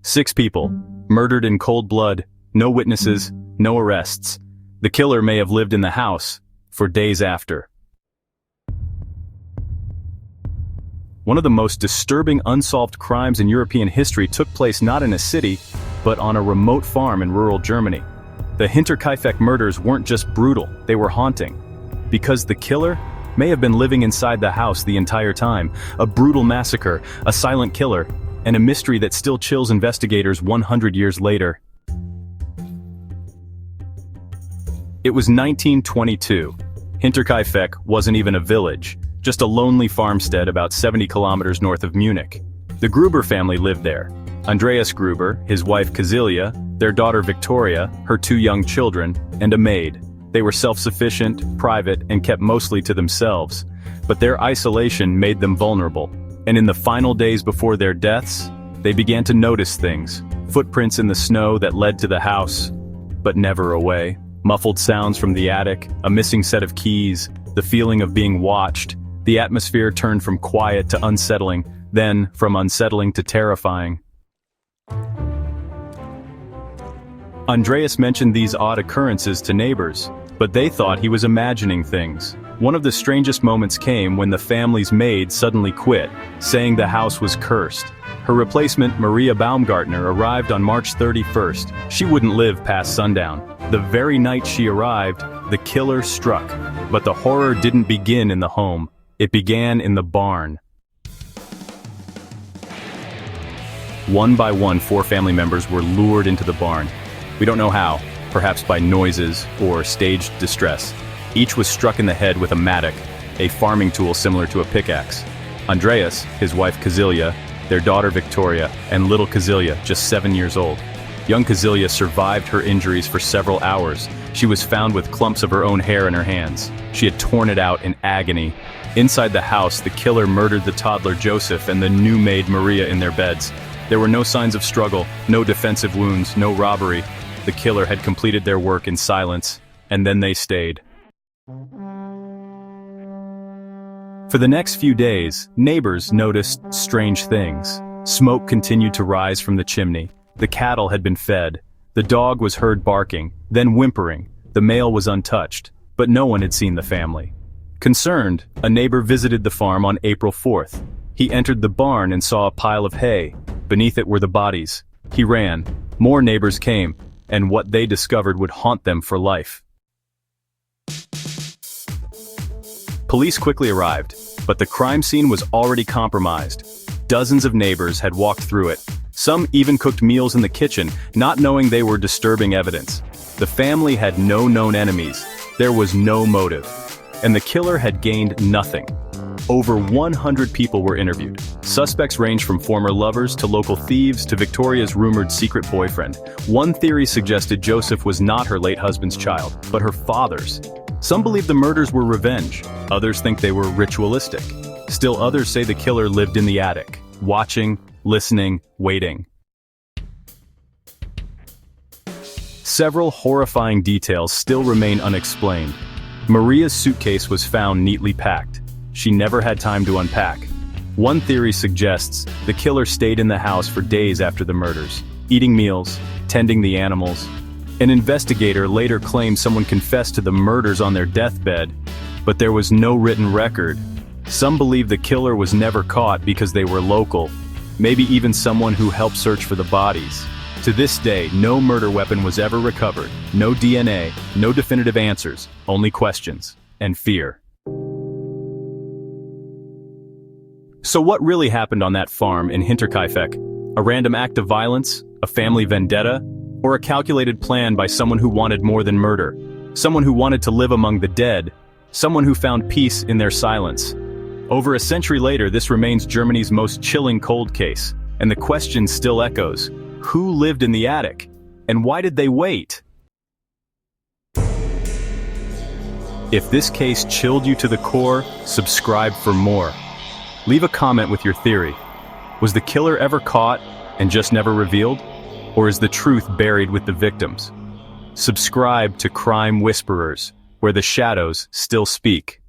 6 people, murdered in cold blood, no witnesses, no arrests. The killer may have lived in the house for days after. One of the most disturbing unsolved crimes in European history took place not in a city, but on a remote farm in rural Germany. The Hinterkaifeck murders weren't just brutal, they were haunting. Because the killer may have been living inside the house the entire time, a brutal massacre, a silent killer, and a mystery that still chills investigators 100 years later. It was 1922. Hinterkaifeck wasn't even a village, just a lonely farmstead about 70 kilometers north of Munich. The Gruber family lived there. Andreas Gruber, his wife Cecilia, their daughter Victoria, her 2 young children, and a maid. They were self-sufficient, private, and kept mostly to themselves. But their isolation made them vulnerable. And in the final days before their deaths, they began to notice things. Footprints in the snow that led to the house, but never away. Muffled sounds from the attic, a missing set of keys, the feeling of being watched. The atmosphere turned from quiet to unsettling, then from unsettling to terrifying. Andreas mentioned these odd occurrences to neighbors, but they thought he was imagining things. One of the strangest moments came when the family's maid suddenly quit, saying the house was cursed. Her replacement, Maria Baumgartner, arrived on March 31st. She wouldn't live past sundown. The very night she arrived, the killer struck. But the horror didn't begin in the home. It began in the barn. One by one, 4 family members were lured into the barn. We don't know how, perhaps by noises or staged distress. Each was struck in the head with a mattock, a farming tool similar to a pickaxe. Andreas, his wife Cecilia, their daughter Victoria, and little Cecilia, just 7 years old. Young Cecilia survived her injuries for several hours. She was found with clumps of her own hair in her hands. She had torn it out in agony. Inside the house, the killer murdered the toddler Joseph and the new maid Maria in their beds. There were no signs of struggle, no defensive wounds, no robbery. The killer had completed their work in silence, and then they stayed. For the next few days, neighbors noticed strange things. Smoke continued to rise from the chimney. The cattle had been fed. The dog was heard barking, then whimpering. The male was untouched, but no one had seen the family. Concerned, a neighbor visited the farm on April 4th. He entered the barn and saw a pile of hay. Beneath it were the bodies. He ran. More neighbors came, and what they discovered would haunt them for life. Police quickly arrived, but the crime scene was already compromised. Dozens of neighbors had walked through it. Some even cooked meals in the kitchen, not knowing they were disturbing evidence. The family had no known enemies. There was no motive. And the killer had gained nothing. Over 100 people were interviewed. Suspects ranged from former lovers to local thieves to Victoria's rumored secret boyfriend. One theory suggested Joseph was not her late husband's child, but her father's. Some believe the murders were revenge. Others think they were ritualistic. Still others say the killer lived in the attic, watching, listening, waiting. Several horrifying details still remain unexplained. Maria's suitcase was found neatly packed. She never had time to unpack. One theory suggests the killer stayed in the house for days after the murders, eating meals, tending the animals. An investigator later claimed someone confessed to the murders on their deathbed, but there was no written record. Some believe the killer was never caught because they were local, maybe even someone who helped search for the bodies. To this day, no murder weapon was ever recovered, no DNA, no definitive answers, only questions and fear. So what really happened on that farm in Hinterkaifeck? A random act of violence? A family vendetta? Or a calculated plan by someone who wanted more than murder? Someone who wanted to live among the dead? Someone who found peace in their silence? Over a century later, this remains Germany's most chilling cold case, and the question still echoes. Who lived in the attic? And why did they wait? If this case chilled you to the core, subscribe for more. Leave a comment with your theory. Was the killer ever caught and just never revealed? Or is the truth buried with the victims? Subscribe to Crime Whisperers, where the shadows still speak.